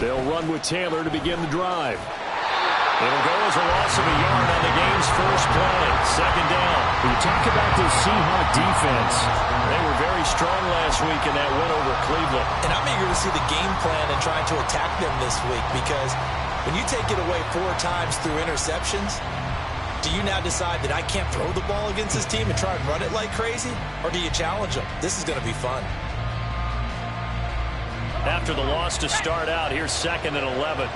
They'll run with Taylor to begin the drive. It'll go as a loss of a yard on the game's first play. Second down. When you talk about this Seahawk defense, they were very strong last week in that win over Cleveland. And I'm eager to see the game plan and trying to attack them this week, because when you take it away 4 times through interceptions, do you now decide that I can't throw the ball against this team and try and run it like crazy? Or do you challenge them? This is going to be fun. After the loss to start out, here's 2nd and 11.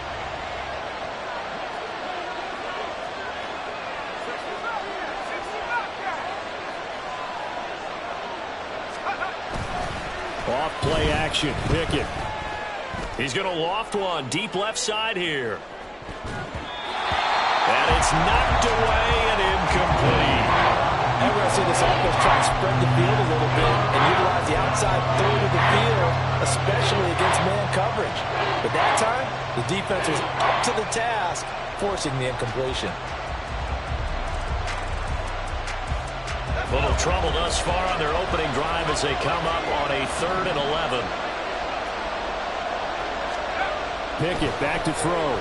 Off play action, Pickett. He's going to loft one deep left side here. And it's knocked away and incomplete. And we're going to see this offense try to spread the field a little bit and utilize the outside third of the field, especially against man coverage. But that time, the defense was up to the task, forcing the incompletion. Little trouble thus far on their opening drive as they come up on a 3rd and 11. Pickett back to throw.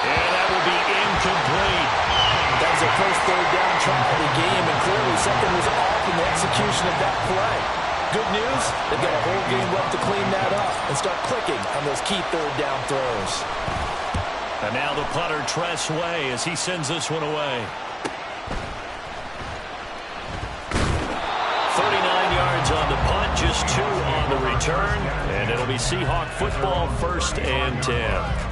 And that will be incomplete. That was their first 3rd down try of the game, and clearly something was off in the execution of that play. Good news, they've got a whole game left to clean that up and start clicking on those key 3rd down throws. And now the punter, Tress Way, as he sends this one away. 39 yards on the punt, just 2 on the return. And it'll be Seahawk football, 1st and 10.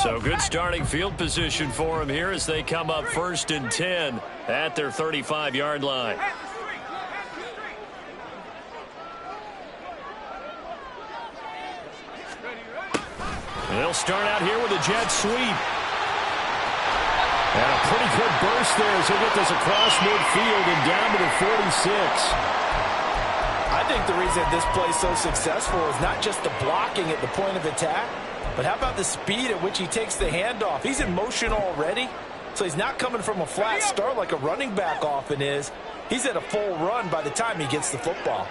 So good starting field position for them here as they come up 1st and 10 at their 35-yard line. They'll start out here with a jet sweep. And a pretty good burst there as they get this across midfield and down to the 46. I think the reason this play is so successful is not just the blocking at the point of attack, but how about the speed at which he takes the handoff? He's in motion already, so he's not coming from a flat start like a running back often is. He's at a full run by the time he gets the football.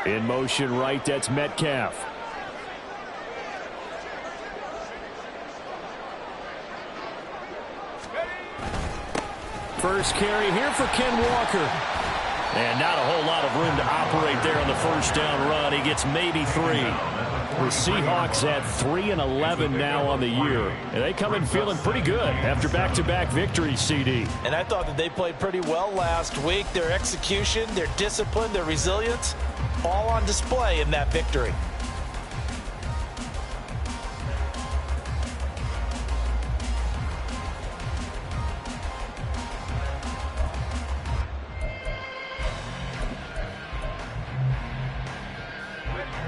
In motion right, that's Metcalf. First carry here for Ken Walker. And not a whole lot of room to operate there on the first down run. He gets maybe 3. The Seahawks at 3 and 11 now on the year. And they come in feeling pretty good after back-to-back victories, CD. And I thought that they played pretty well last week. Their execution, their discipline, their resilience, all on display in that victory.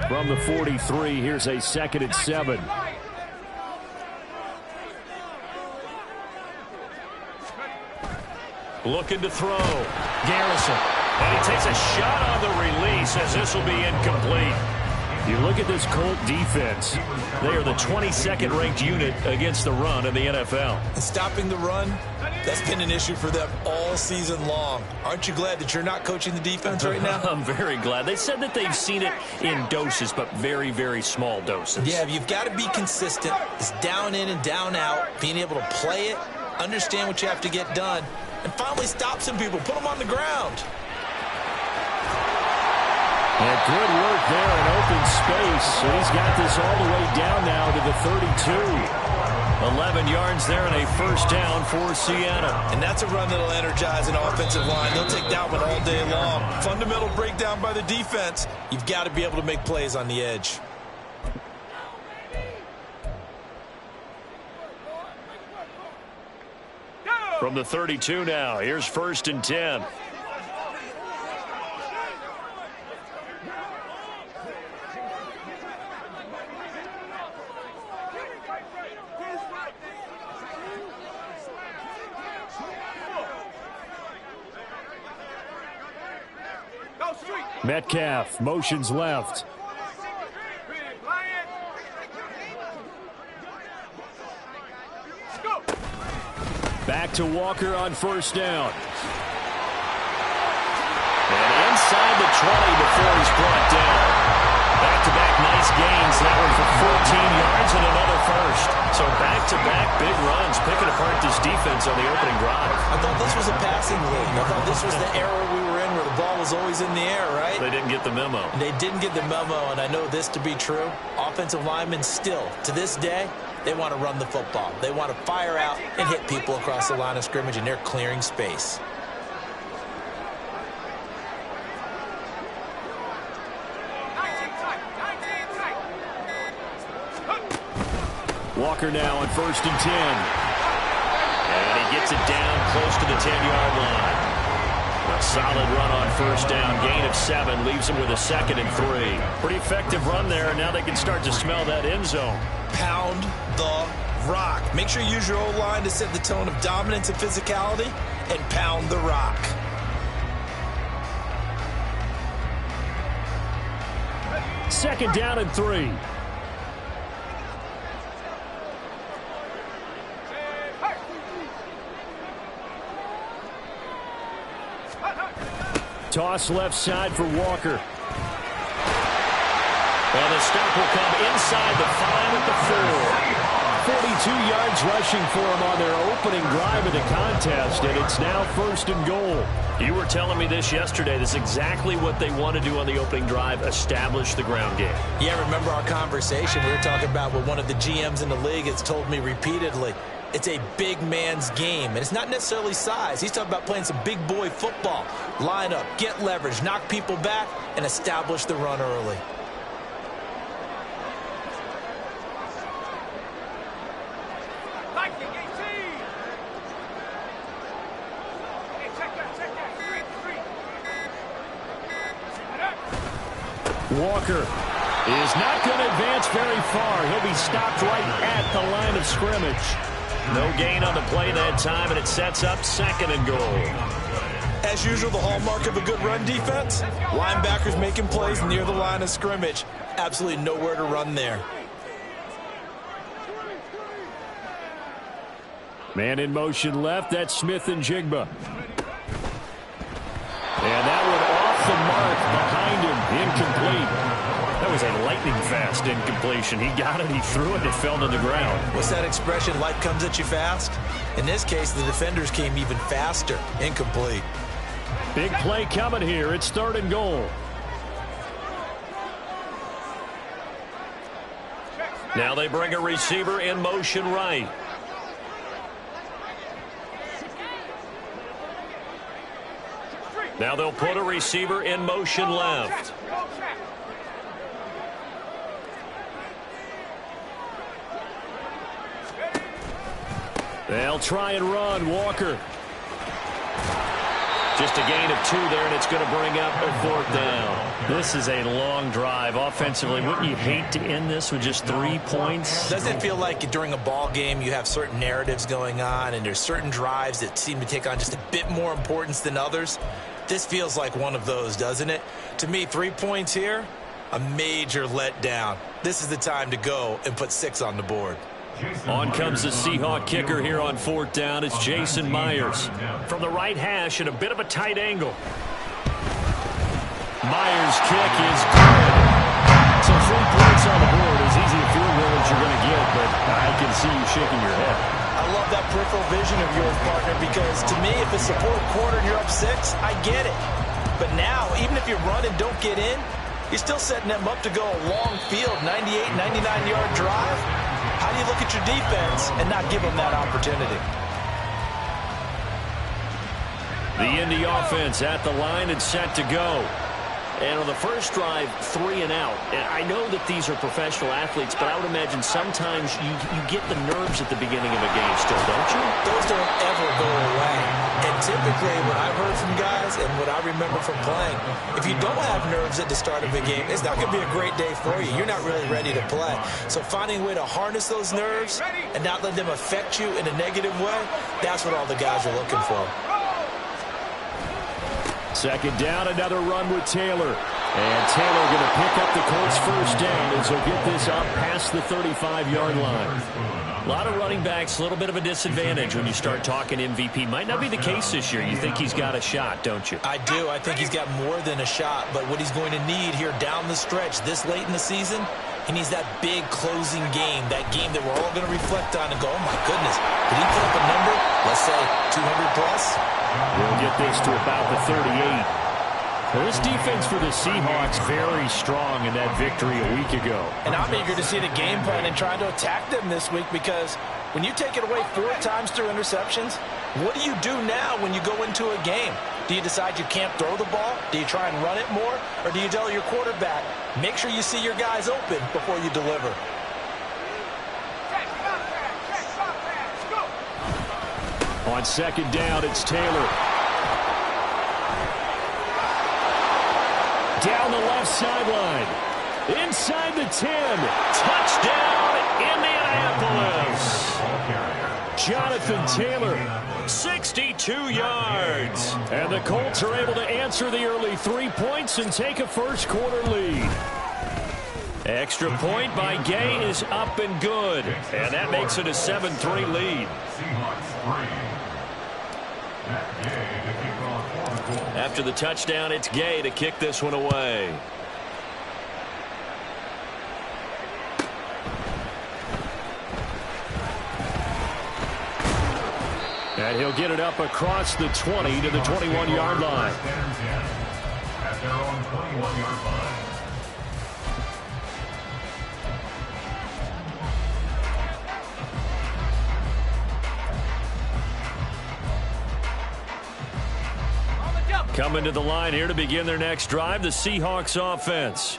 From the 43, here's a 2nd and 7. Looking to throw. Garrison. And he takes a shot on the release as this will be incomplete. You look at this Colt defense. They are the 22nd ranked unit against the run in the NFL. And stopping the run, that's been an issue for them all season long. Aren't you glad that you're not coaching the defense right now? I'm very glad. They said that they've seen it in doses, but very, very small doses. Yeah, you've got to be consistent. It's down in and down out, being able to play it, understand what you have to get done, and finally stop some people, put them on the ground. And good work there in open space. So he's got this all the way down now to the 32. 11 yards there and a first down for Seattle. And that's a run that'll energize an offensive line. They'll take that one all day long. Fundamental breakdown by the defense. You've got to be able to make plays on the edge. From the 32 now, here's 1st and 10. Metcalf motions left. Back to Walker on first down. And inside the 20 before he's brought down. Back-to-back nice gains. That one for 14 yards and another first. So back-to-back big runs, picking apart this defense on the opening drive. I thought this was a passing league. I thought this was the era we were in where the ball was always in the air, right? They didn't get the memo. They didn't get the memo, and I know this to be true. Offensive linemen still, to this day, they want to run the football. They want to fire out and hit people across the line of scrimmage, and they're clearing space. Walker now on 1st and 10. And he gets it down close to the 10-yard line. A solid run on first down. Gain of 7 leaves him with a 2nd and 3. Pretty effective run there. Now they can start to smell that end zone. Pound the rock. Make sure you use your O-line to set the tone of dominance and physicality, and pound the rock. Second down and 3. Toss left side for Walker. And the stop will come inside the 5 at the 4. 42 yards rushing for him on their opening drive of the contest, and it's now 1st and goal. You were telling me this yesterday. This is exactly what they want to do on the opening drive, establish the ground game. Yeah, remember our conversation? We were talking about what one of the GMs in the league has told me repeatedly. It's a big man's game, and it's not necessarily size. He's talking about playing some big boy football. Line up, get leverage, knock people back, and establish the run early. Walker is not going to advance very far. He'll be stopped right at the line of scrimmage. No gain on the play that time, and it sets up 2nd and goal. As usual, the hallmark of a good run defense, linebackers making plays near the line of scrimmage. Absolutely nowhere to run there. Man in motion left. That's Smith and Jigba. And that one off the mark behind him. Incomplete. That was a lightning-fast incompletion. He got it, he threw it, it fell to the ground. What's that expression, life comes at you fast? In this case, the defenders came even faster. Incomplete. Big play coming here. It's 3rd and goal. Now they bring a receiver in motion right. Now they'll put a receiver in motion left. They'll try and run. Walker. Just a gain of 2 there, and it's going to bring up a 4th down. This is a long drive offensively. Wouldn't you hate to end this with just 3 points? Doesn't it feel like during a ball game you have certain narratives going on, and there's certain drives that seem to take on just a bit more importance than others? This feels like one of those, doesn't it? To me, 3 points here, a major letdown. This is the time to go and put 6 on the board. On comes the Seahawk kicker here on 4th down. It's Jason Myers. From the right hash at a bit of a tight angle. Myers' kick is good. So 3 points on the board. As easy a field goal as you're going to get, but I can see you shaking your head. I love that peripheral vision of yours, partner, because to me, if it's the 4th quarter and you're up 6, I get it. But now, even if you run and don't get in, you're still setting them up to go a long field, 98, 99-yard drive. How do you look at your defense and not give them that opportunity? The Indy offense at the line and set to go. And on the first drive, 3 and out. And I know that these are professional athletes, but I would imagine sometimes you get the nerves at the beginning of a game still, don't you? Those don't ever go away. And typically, what I've heard from guys and what I remember from playing, if you don't have nerves at the start of a game, it's not going to be a great day for you. You're not really ready to play. So finding a way to harness those nerves and not let them affect you in a negative way, that's what all the guys are looking for. Second down, another run with Taylor. And Taylor going to pick up the Colts first down as he'll get this up past the 35-yard line. A lot of running backs, a little bit of a disadvantage when you start talking MVP. Might not be the case this year. You think he's got a shot, don't you? I do. I think he's got more than a shot. But what he's going to need here down the stretch this late in the season, he needs that big closing game, that game that we're all going to reflect on and go, oh, my goodness, did he put up a number, let's say 200 plus? We'll get this to about the 38. Well, this defense for the Seahawks very strong in that victory a week ago. And I'm eager to see the game plan and trying to attack them this week because when you take it away 4 times through interceptions, what do you do now when you go into a game? Do you decide you can't throw the ball? Do you try and run it more? Or do you tell your quarterback, make sure you see your guys open before you deliver? On second down, it's Taylor. Down the left sideline. Inside the 10. Touchdown, Indianapolis. Jonathan Taylor, 62 yards. And the Colts are able to answer the early 3 points and take a first-quarter lead. Extra point by Gay is up and good. And that makes it a 7-3 lead. After the touchdown, it's Gay to kick this one away. And he'll get it up across the 20 to the 21-yard line. At their own 21-yard line. Coming to the line here to begin their next drive, the Seahawks offense.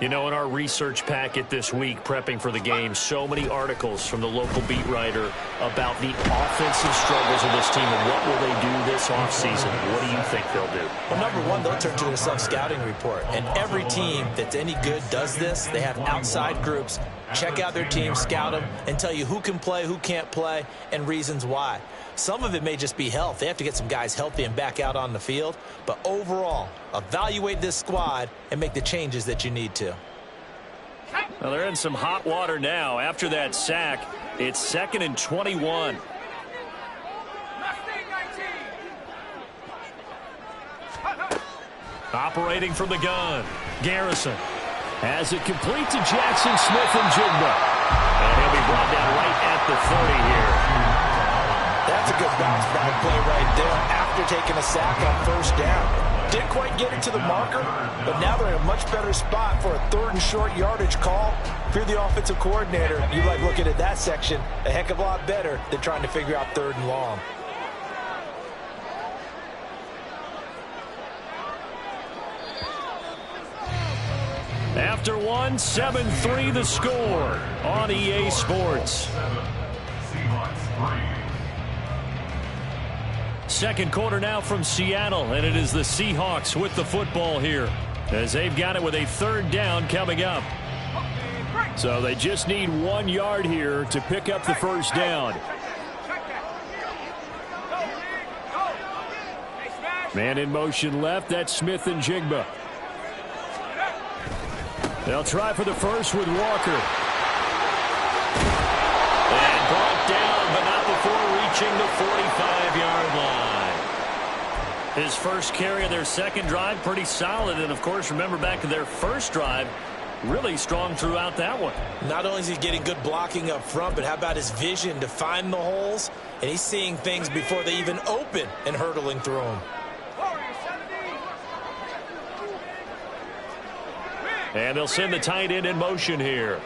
You know, in our research packet this week, prepping for the game, so many articles from the local beat writer about the offensive struggles of this team and what will they do this offseason. What do you think they'll do? Well, number one, they'll turn to a self-scouting report. And every team that's any good does this. They have outside groups. Check out their team, scout them, and tell you who can play, who can't play, and reasons why. Some of it may just be health. They have to get some guys healthy and back out on the field. But overall, evaluate this squad and make the changes that you need to. Well, they're in some hot water now. After that sack, it's 2nd and 21. Operating from the gun, Garrison has it complete to Jackson Smith-Njigba. And he'll be brought down right at the 30 here. That's a good bounce back play right there after taking a sack on first down. Didn't quite get it to the marker, but now they're in a much better spot for a 3rd and short yardage call. If you're the offensive coordinator, you like looking at that section a heck of a lot better than trying to figure out 3rd and long. After one, 7-3 the score on EA Sports. Second quarter now from Seattle, and it is the Seahawks with the football here as they've got it with a 3rd down coming up. So they just need 1 yard here to pick up the first down. Man in motion left, that's Smith-Njigba. They'll try for the first with Walker. And brought down, but not before reaching the 45-yard line. His first carry of their second drive, pretty solid. And, of course, remember back to their first drive, really strong throughout that one. Not only is he getting good blocking up front, but how about his vision to find the holes? And he's seeing things before they even open and hurdling through them. And they'll send the tight end in motion here.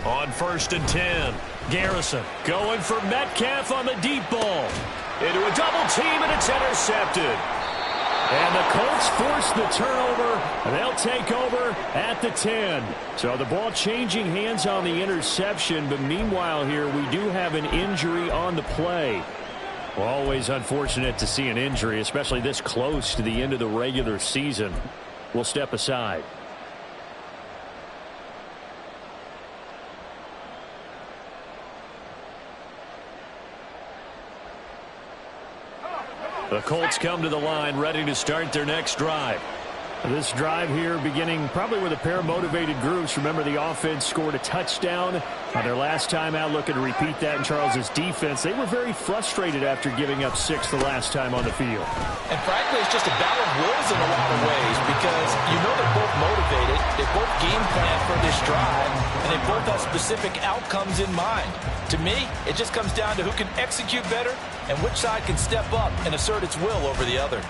On 1st and 10, Garrison going for Metcalf on the deep ball. Into a double team, and it's intercepted. And the Colts force the turnover, and they'll take over at the 10. So the ball changing hands on the interception, but meanwhile here we do have an injury on the play. Well, always unfortunate to see an injury, especially this close to the end of the regular season. We'll step aside. The Colts come to the line ready to start their next drive. This drive here beginning probably with a pair of motivated groups. Remember, the offense scored a touchdown on their last time out, looking to repeat that in Charles's defense. They were very frustrated after giving up 6 the last time on the field. And frankly, it's just a battle of wills in a lot of ways because you know they're both motivated, they both game plan for this drive, and they both have specific outcomes in mind. To me, it just comes down to who can execute better and which side can step up and assert its will over the other.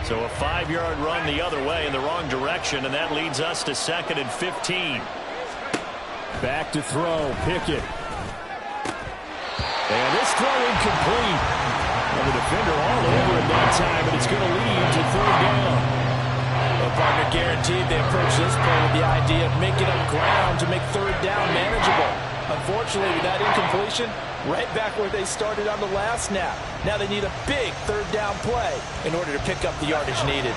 So a 5-yard run the other way in the wrong direction, and that leads us to 2nd and 15. Back to throw, Pickett. And this throw incomplete. And the defender all over it that time, and it's going to lead to 3rd down. Well, partner, guaranteed they approach this play with the idea of making up ground to make 3rd down manageable. Unfortunately, with that incompletion, right back where they started on the last snap. Now they need a big 3rd down play in order to pick up the yardage needed.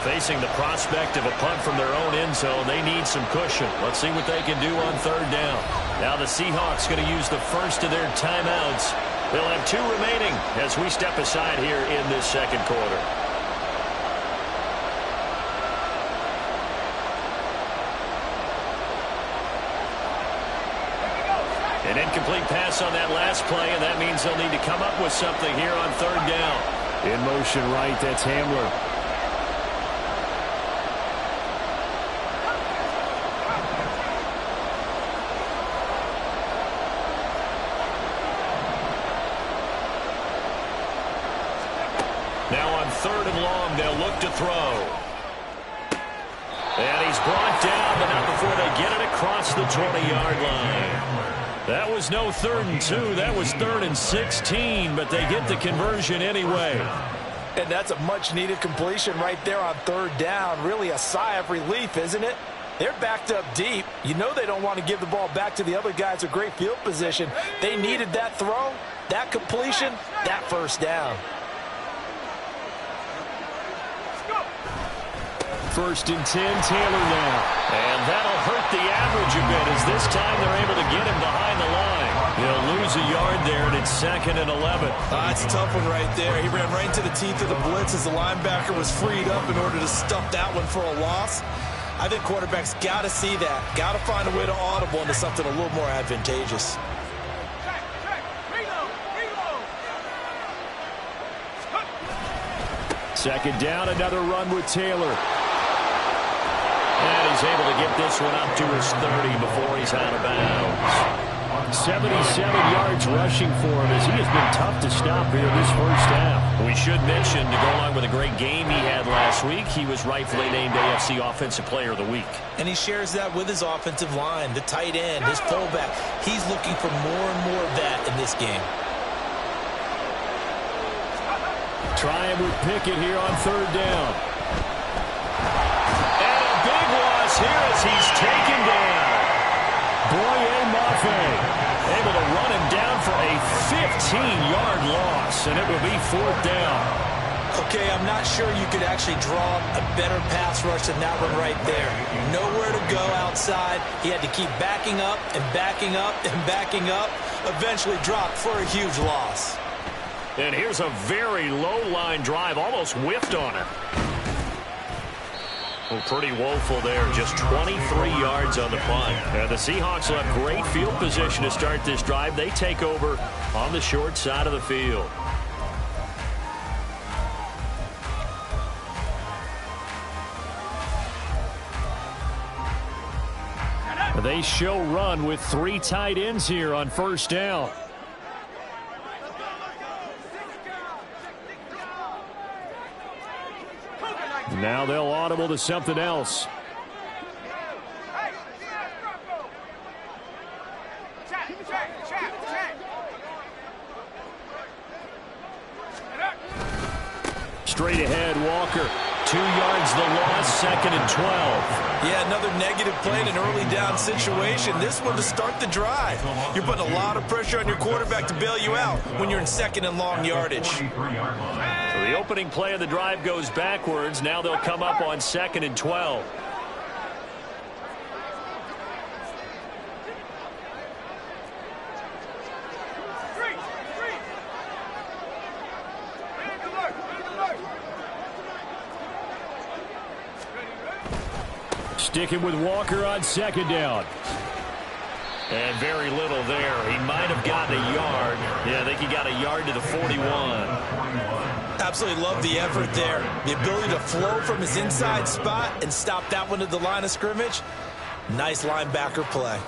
Facing the prospect of a punt from their own end zone, they need some cushion. Let's see what they can do on 3rd down. Now the Seahawks going to use the first of their timeouts. They'll have 2 remaining as we step aside here in this 2nd quarter. An incomplete pass on that last play, and that means they'll need to come up with something here on 3rd down. In motion right, that's Hamler. Now on 3rd and long, they'll look to throw. And he's brought down, but not before they get it across the 20-yard line. That was no 3rd and 2. That was 3rd and 16, but they get the conversion anyway. And that's a much-needed completion right there on 3rd down. Really a sigh of relief, isn't it? They're backed up deep. You know they don't want to give the ball back to the other guys with great field position. They needed that throw, that completion, that 1st down. 1st and 10, Taylor now. And that'll hurt the average a bit as this time they're able to get him behind the line. He'll lose a yard there, and it's 2nd and 11. That's a tough one right there. He ran right into the teeth of the blitz as the linebacker was freed up in order to stuff that one for a loss. I think quarterbacks got to see that. Got to find a way to audible into something a little more advantageous. Second down, another run with Taylor. And he's able to get this one up to his 30 before he's out of bounds. 77 yards rushing for him as he has been tough to stop here this 1st half. We should mention, to go along with a great game he had last week, he was rightfully named AFC Offensive Player of the Week. And he shares that with his offensive line, the tight end, his fullback. He's looking for more and more of that in this game. Trying with Pickett here on 3rd down. And a big loss here as he's taken down. Bgmcleod Able to run him down for a 15-yard loss, and it will be 4th down. Okay, I'm not sure you could actually draw a better pass rush than that one right there. Nowhere to go outside. He had to keep backing up and backing up and backing up. Eventually dropped for a huge loss. And here's a very low-line drive, almost whiffed on it. Well, pretty woeful there, just 23 yards on the punt. And the Seahawks will have great field position to start this drive. They take over on the short side of the field. They show run with 3 tight ends here on 1st down. Now they'll audible to something else. Straight ahead, Walker. 2 yards the loss. second and 12. Yeah, another negative play in an early down situation. This one to start the drive. You're putting a lot of pressure on your quarterback to bail you out when you're in second and long yardage. So the opening play of the drive goes backwards. Now they'll come up on second and 12. Sticking with Walker on second down. And very little there. He might have gotten a yard. Yeah, I think he got a yard to the 41. Absolutely love the effort there. The ability to flow from his inside spot and stop that one at the line of scrimmage. Nice linebacker play.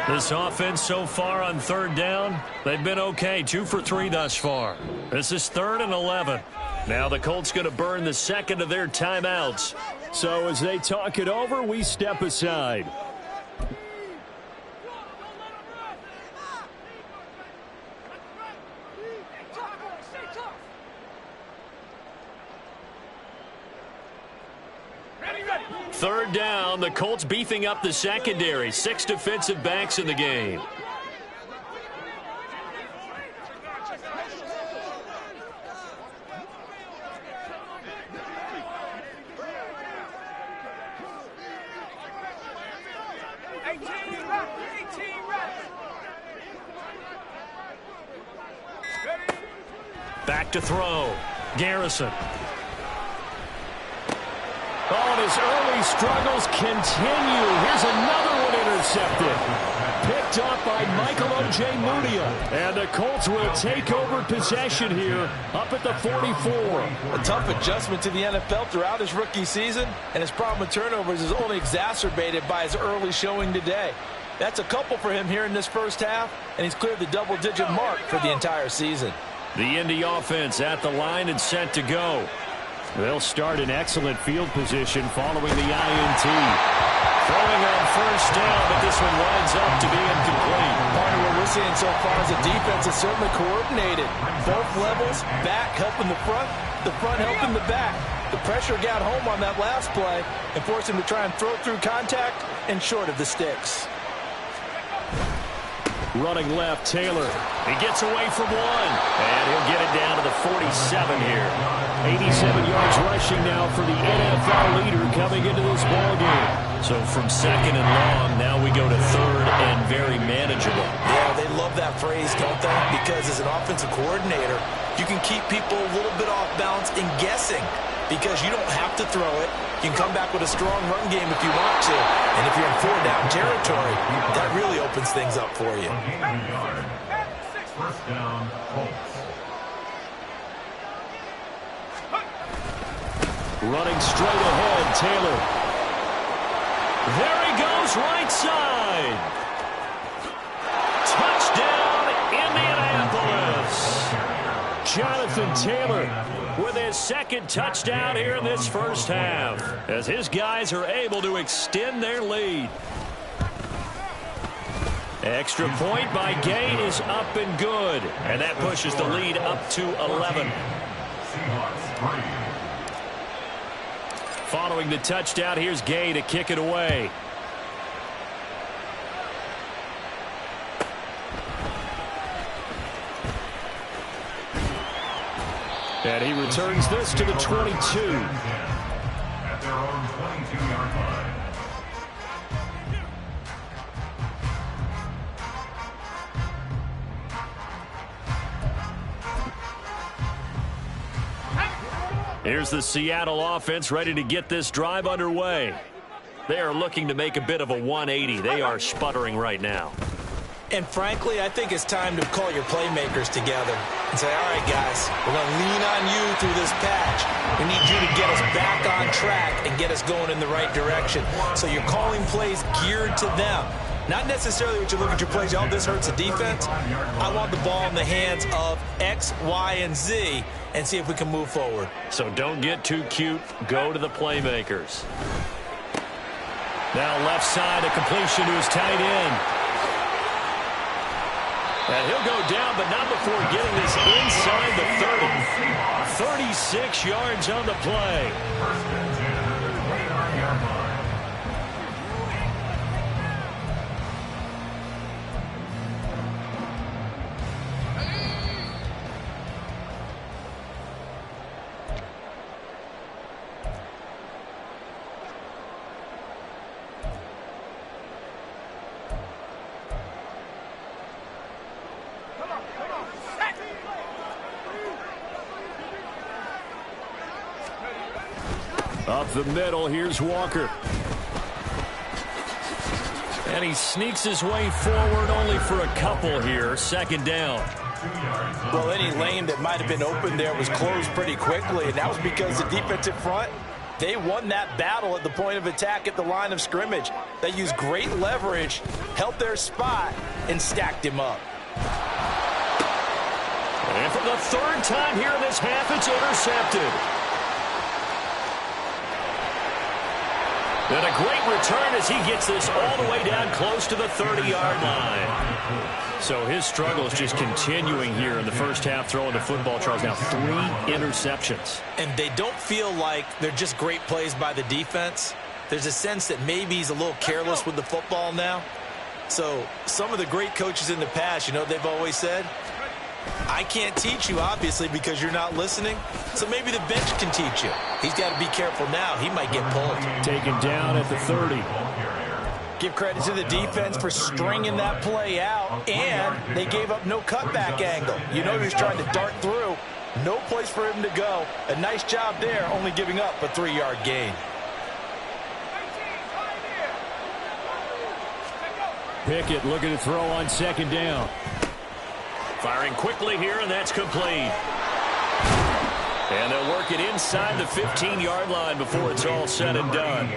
This offense so far on third down, they've been okay. 2 for 3 thus far. This is 3rd and 11. Now the Colts going to burn the second of their timeouts. So as they talk it over, we step aside. Third down, the Colts beefing up the secondary. 6 defensive backs in the game. Back to throw. Garrison. Oh, and his early struggles continue. Here's another one intercepted. Picked off by Michael O.J. Mudia. And the Colts will take over possession here up at the 44. A tough adjustment to the NFL throughout his rookie season, and his problem with turnovers is only exacerbated by his early showing today. That's a couple for him here in this first half, and he's cleared the double-digit mark for the entire season. The Indy offense at the line and set to go. They'll start in excellent field position following the INT. Throwing on first down, but this one winds up to be incomplete. Part of what we're seeing so far is the defense is certainly coordinated. Both levels, back helping the front helping the back. The pressure got home on that last play and forced him to try and throw through contact and short of the sticks. Running left, Taylor. He gets away from one. And he'll get it down to the 47 here. 87 yards rushing now for the NFL leader coming into this ballgame. So from second and long, now we go to third and very manageable. Yeah, they love that phrase, don't they? Because as an offensive coordinator, you can keep people a little bit off balance and guessing because you don't have to throw it. You can come back with a strong run game if you want to. And if you're in 4-down territory, that really opens things up for you. First down, Colts. Running straight ahead, Taylor. There he goes, right side. Touchdown, Indianapolis. Jonathan Taylor with his second touchdown here in this first half as his guys are able to extend their lead. Extra point by Gay is up and good, and that pushes the lead up to 11. Following the touchdown, here's Gay to kick it away. And he returns this to the 22. At their own 22-yard line. Here's the Seattle offense ready to get this drive underway. They are looking to make a bit of a 180. They are sputtering right now. And frankly, I think it's time to call your playmakers together and say, all right, guys, we're going to lean on you through this patch. We need you to get us back on track and get us going in the right direction. So you're calling plays geared to them. Not necessarily what you look at your plays, oh, this hurts the defense. I want the ball in the hands of X, Y, and Z and see if we can move forward. So don't get too cute. Go to the playmakers. Now left side, a completion to his tight end. And he'll go down, but not before getting this inside the 30. 36 yards on the play. Up the middle, here's Walker. And he sneaks his way forward only for a couple here. Second down. Well, any lane that might have been open there was closed pretty quickly, and that was because the defensive front, they won that battle at the point of attack at the line of scrimmage. They used great leverage, held their spot, and stacked him up. And for the third time here in this half, it's intercepted. And a great return as he gets this all the way down close to the 30-yard line. So his struggles just continuing here in the first half throwing the football, Charles. Now 3 interceptions. And they don't feel like they're just great plays by the defense. There's a sense that maybe he's a little careless with the football now. So some of the great coaches in the past, you know, they've always said, I can't teach you, obviously, because you're not listening. So maybe the bench can teach you. He's got to be careful now. He might get pulled. Taken down at the 30. Give credit to the defense for stringing that play out, and they gave up no cutback angle. You know he was trying to dart through. No place for him to go. A nice job there, only giving up a 3-yard gain. Pickett looking to throw on second down. Firing quickly here, and that's complete. And they'll work it inside the 15-yard line before it's all said and done.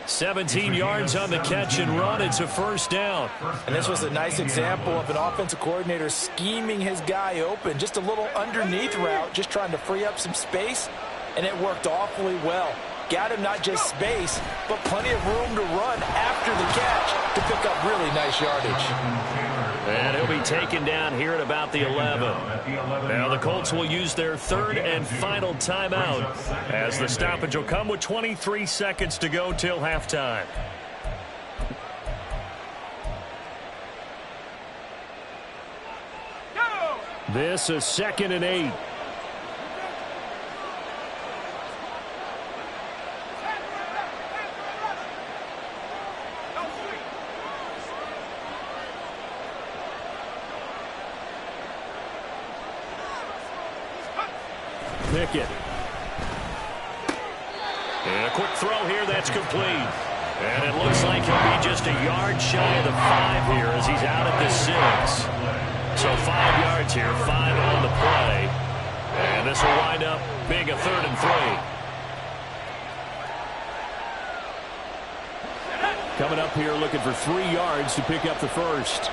17 yards on the catch and run. It's a first down. And this was a nice example of an offensive coordinator scheming his guy open. Just a little underneath route, just trying to free up some space, and it worked awfully well. Got him not just space, but plenty of room to run after the catch to pick up really nice yardage. And he'll be taken down here at about the 11. Now the Colts will use their third and final timeout as the stoppage will come with 23 seconds to go till halftime. This is 2nd and 8. Pickett. And a quick throw here, that's complete. And it looks like he'll be just a yard shy of the 5 here as he's out at the 6. So 5 yards here, 5 on the play. And this will wind up being a 3rd and 3. Coming up here looking for 3 yards to pick up the first.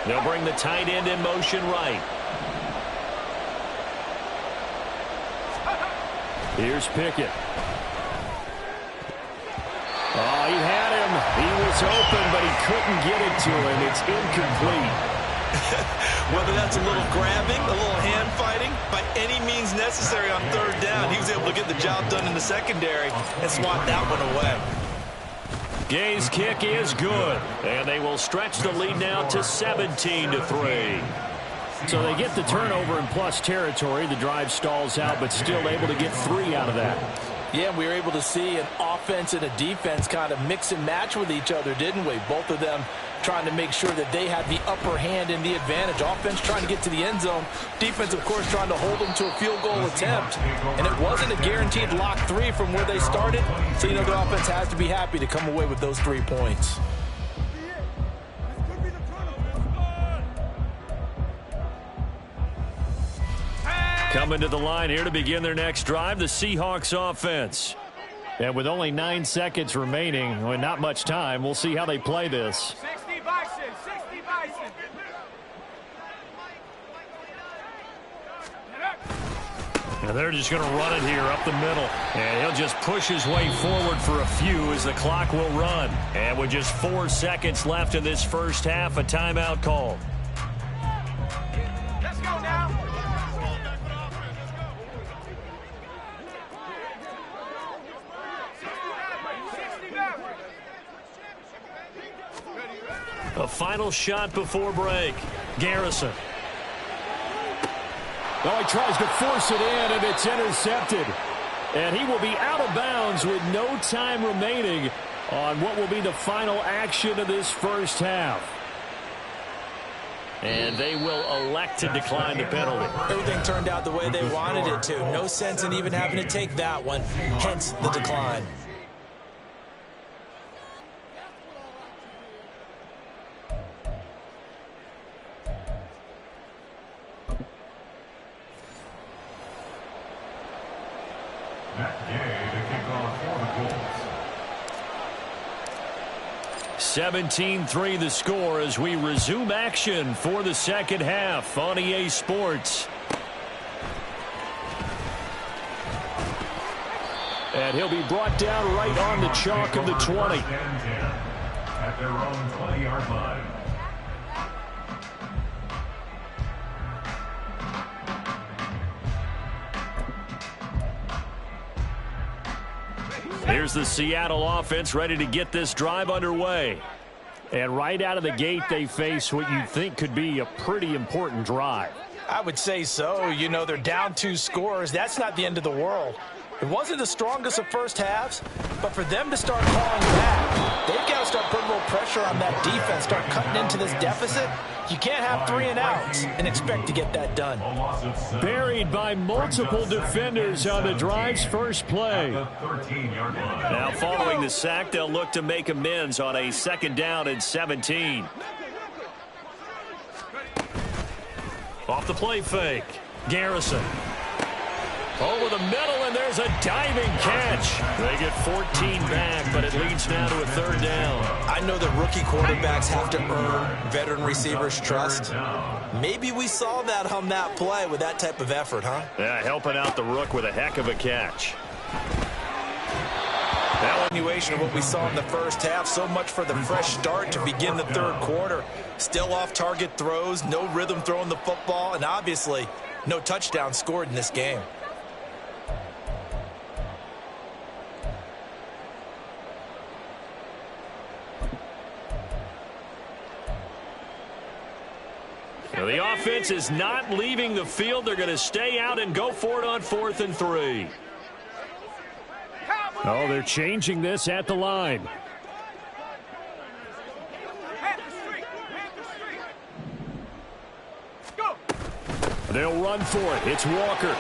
They'll bring the tight end in motion right. Here's Pickett. Oh, he had him. He was open, but he couldn't get it to him. It's incomplete. Whether that's a little grabbing, a little hand fighting, by any means necessary on 3rd down, he was able to get the job done in the secondary and swat that one away. Gay's kick is good, and they will stretch the lead now to 17-3. So they get the turnover in plus territory. The drive stalls out, but still able to get 3 out of that. Yeah, we were able to see an offense and a defense kind of mix and match with each other, didn't we? Both of them trying to make sure that they had the upper hand and the advantage. Offense trying to get to the end zone. Defense, of course, trying to hold them to a field goal attempt. And it wasn't a guaranteed lock 3 from where they started. So, you know, the offense has to be happy to come away with those 3 points. Coming to the line here to begin their next drive, the Seahawks offense. And with only 9 seconds remaining, and not much time, we'll see how they play this. 60 Bison, 60 Bison. And they're just going to run it here up the middle. And he'll just push his way forward for a few as the clock will run. And with just 4 seconds left in this first half, a timeout called. Let's go now. A final shot before break. Garrison. Oh, he tries to force it in, and it's intercepted. And he will be out of bounds with no time remaining on what will be the final action of this first half. And they will elect to decline the penalty. Everything turned out the way they wanted it to. No sense in even having to take that one, hence the decline. That day to kick off for the Colts. 17-3 the score as we resume action for the second half on EA Sports. And he'll be brought down right on the chalk of the 20. At their own 20-yard line. Here's the Seattle offense ready to get this drive underway. And right out of the gate, they face what you'd think could be a pretty important drive. I would say so. You know, they're down 2 scores. That's not the end of the world. It wasn't the strongest of first halves, but for them to start calling back, they've got to start putting a little pressure on that defense, start cutting into this deficit. You can't have 3 and outs and expect to get that done. Buried by multiple defenders on the drive's first play. Now following the sack, they'll look to make amends on a 2nd down and 17. Off the play fake. Garrison. Over the middle, and there's a diving catch. They get 14 back, but it leads now to a 3rd down. I know that rookie quarterbacks have to earn veteran receivers' trust. Maybe we saw that on that play with that type of effort, huh? Yeah, helping out the rook with a heck of a catch. That continuation of what we saw in the first half. So much for the fresh start to begin the 3rd quarter. Still off-target throws, no rhythm throwing the football, and obviously no touchdown scored in this game. Now the offense is not leaving the field. They're going to stay out and go for it on 4th and 3. Oh, they're changing this at the line. They'll run for it. It's Walker.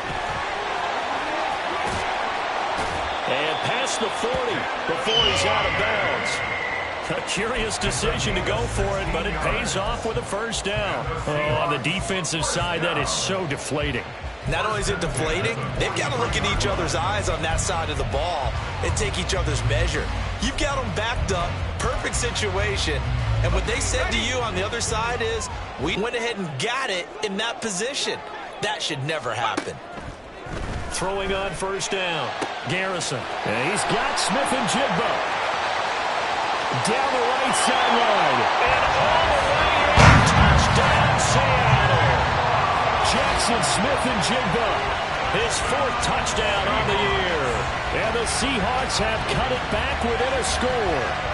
And past the 40 before he's out of bounds. A curious decision to go for it, but it pays off with a 1st down. Oh, on the defensive side, that is so deflating. Not only is it deflating, they've got to look in each other's eyes on that side of the ball and take each other's measure. You've got them backed up, perfect situation, and what they said to you on the other side is, we went ahead and got it in that position. That should never happen. Throwing on 1st down. Garrison. And he's got Smith and Jigba. Down the right sideline. And all the way in. Touchdown, Seattle. Jackson Smith and Jigba. His 4th touchdown on the year. And the Seahawks have cut it back within a score.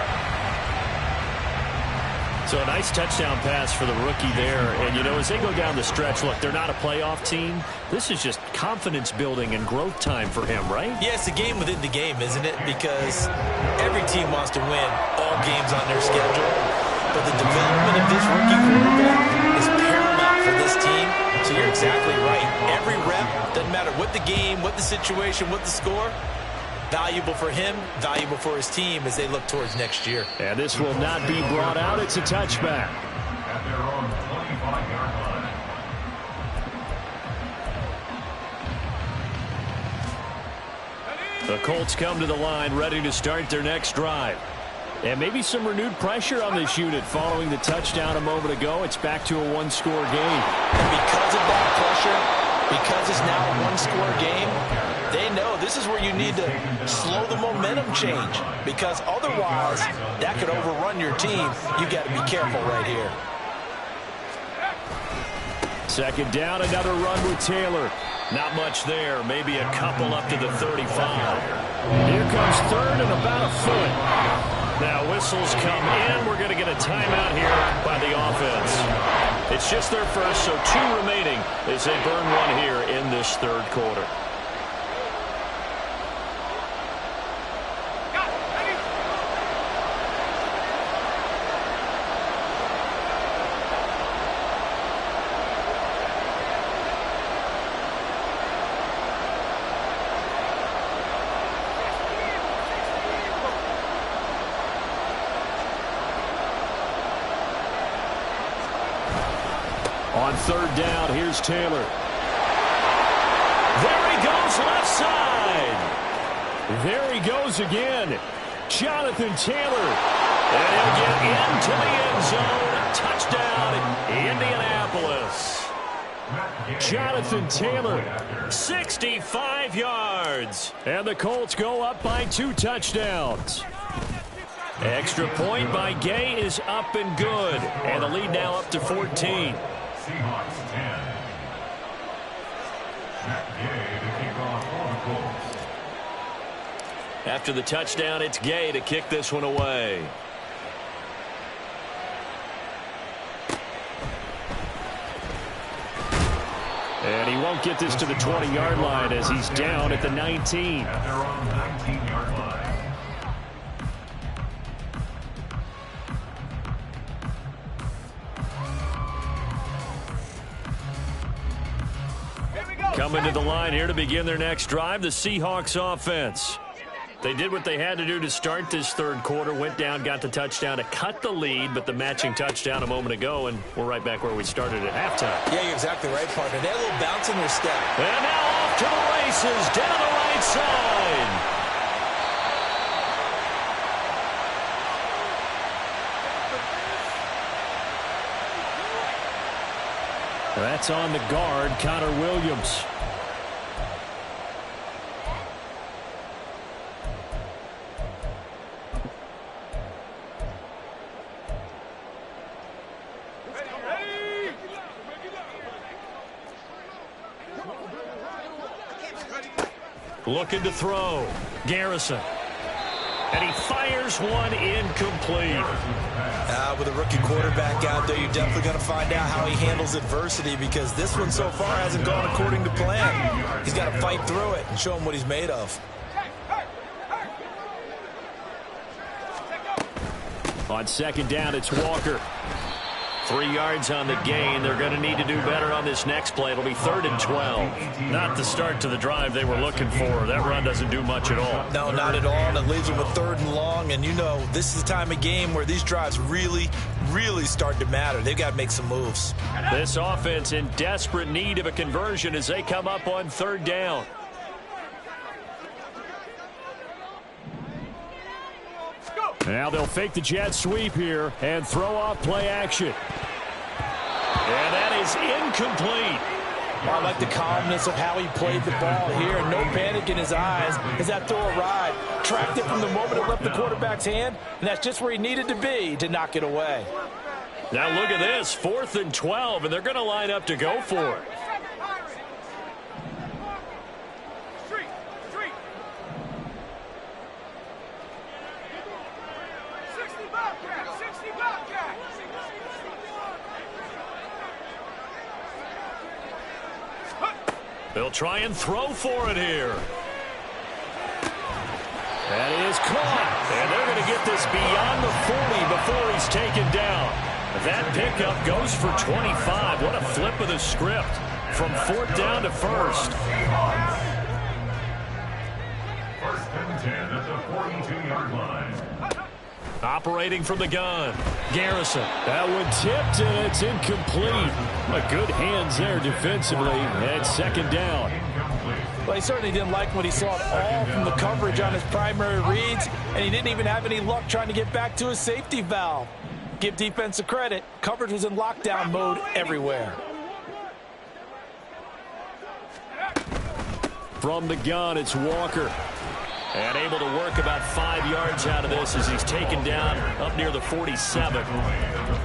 So a nice touchdown pass for the rookie there. And, you know, as they go down the stretch, look, they're not a playoff team. This is just confidence building and growth time for him, right? Yeah, it's a game within the game, isn't it? Because every team wants to win all games on their schedule. But the development of this rookie quarterback is paramount for this team. So you're exactly right. Every rep, doesn't matter what the game, what the situation, what the score, valuable for him, valuable for his team as they look towards next year. And this will not be brought out. It's a touchback. At their own 25-yard line. The Colts come to the line ready to start their next drive. And maybe some renewed pressure on this unit following the touchdown a moment ago. It's back to a 1-score game. And because of that pressure, because it's now a 1-score game, they know this is where you need to slow the momentum change, because otherwise that could overrun your team. You've got to be careful right here. 2nd down, another run with Taylor. Not much there, maybe a couple up to the 35. Here comes 3rd and about a foot. Now whistles come in. We're going to get a timeout here by the offense. It's just their first, so 2 remaining as they burn one here in this 3rd quarter. On third down, here's Taylor. There he goes left side. There he goes again. Jonathan Taylor. And he'll get into the end zone. Touchdown, Indianapolis. Jonathan Taylor, 65 yards. And the Colts go up by 2 touchdowns. Extra point by Gay is up and good. And the lead now up to 14. Seahawks 10. Matt Gay to kick off for the Colts. After the touchdown, it's Gay to kick this one away. And he won't get this to the 20-yard line as he's down at the 19. At their own 19-yard line. Coming to the line here to begin their next drive, the Seahawks offense. They did what they had to do to start this third quarter, went down, got the touchdown to cut the lead, but the matching touchdown a moment ago, and we're right back where we started at halftime. Yeah, you're exactly right, partner. They had a little bounce in their step. And now off to the races, down the right side. That's on the guard, Connor Williams. Looking to throw. Garrison. And he fires one incomplete. With a rookie quarterback out there, you're definitely going to find out how he handles adversity, because this one so far hasn't gone according to plan. He's got to fight through it and show him what he's made of. On second down, it's Walker. 3 yards on the gain. They're going to need to do better on this next play. It'll be 3rd and 12. Not the start to the drive they were looking for. That run doesn't do much at all. No, not at all. And it leaves them with 3rd and long. And you know, this is the time of game where these drives really start to matter. They've got to make some moves. This offense in desperate need of a conversion as they come up on 3rd down. Now they'll fake the jet sweep here and throw off play action. And that is incomplete. I like the calmness of how he played the ball here. No panic in his eyes as that throw arrived. Tracked it from the moment it left the quarterback's hand, and that's just where he needed to be to knock it away. Now look at this, 4th and 12, and they're going to line up to go for it. They'll try and throw for it here. That is caught. And they're going to get this beyond the 40 before he's taken down. That pickup goes for 25. What a flip of the script from 4th down to 1st. 1st and 10 at the 42-yard line. Operating from the gun. Garrison. That one tipped, and it's incomplete. Good hands there defensively. And 2nd down. Well, he certainly didn't like what he saw at all from the coverage on his primary reads, and he didn't even have any luck trying to get back to his safety valve. Give defense a credit. Coverage was in lockdown mode everywhere. From the gun, it's Walker. And able to work about 5 yards out of this as he's taken down up near the 47.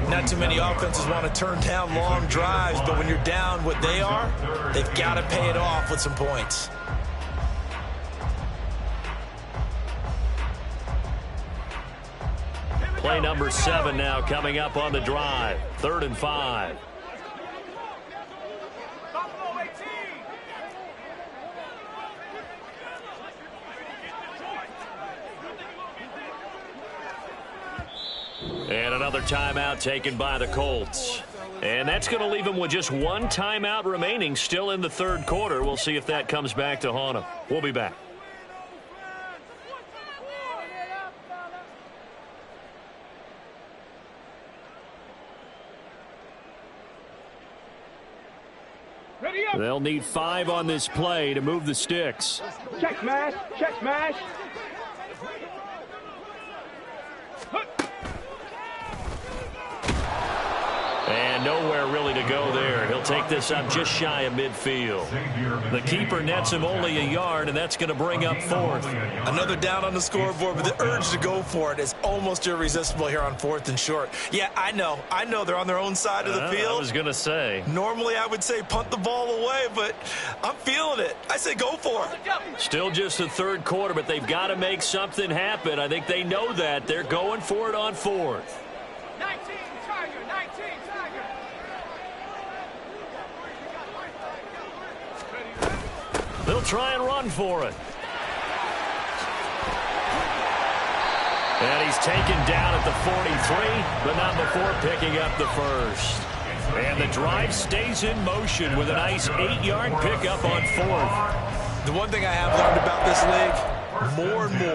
Not too many offenses want to turn down long drives, but when you're down what they are, they've got to pay it off with some points. Play number 7 now coming up on the drive. 3rd and 5. And another timeout taken by the Colts. And that's going to leave them with just one timeout remaining still in the 3rd quarter. We'll see if that comes back to haunt them. We'll be back. They'll need 5 on this play to move the sticks. Check smash. Check smash. And nowhere really to go there. He'll take this up just shy of midfield. The keeper nets him only a yard, and that's going to bring up 4th. Another down on the scoreboard, but the urge to go for it is almost irresistible here on 4th and short. Yeah, I know they're on their own side of the field. I was going to say. Normally I would say punt the ball away, but I'm feeling it. I say go for it. Still just the 3rd quarter, but they've got to make something happen. I think they know that. They're going for it on 4th. 19, Tiger, 19, Tiger. They'll try and run for it. And he's taken down at the 43, but not before picking up the first. And the drive stays in motion with a nice 8-yard pickup on 4th. The one thing I have learned about this league, more and more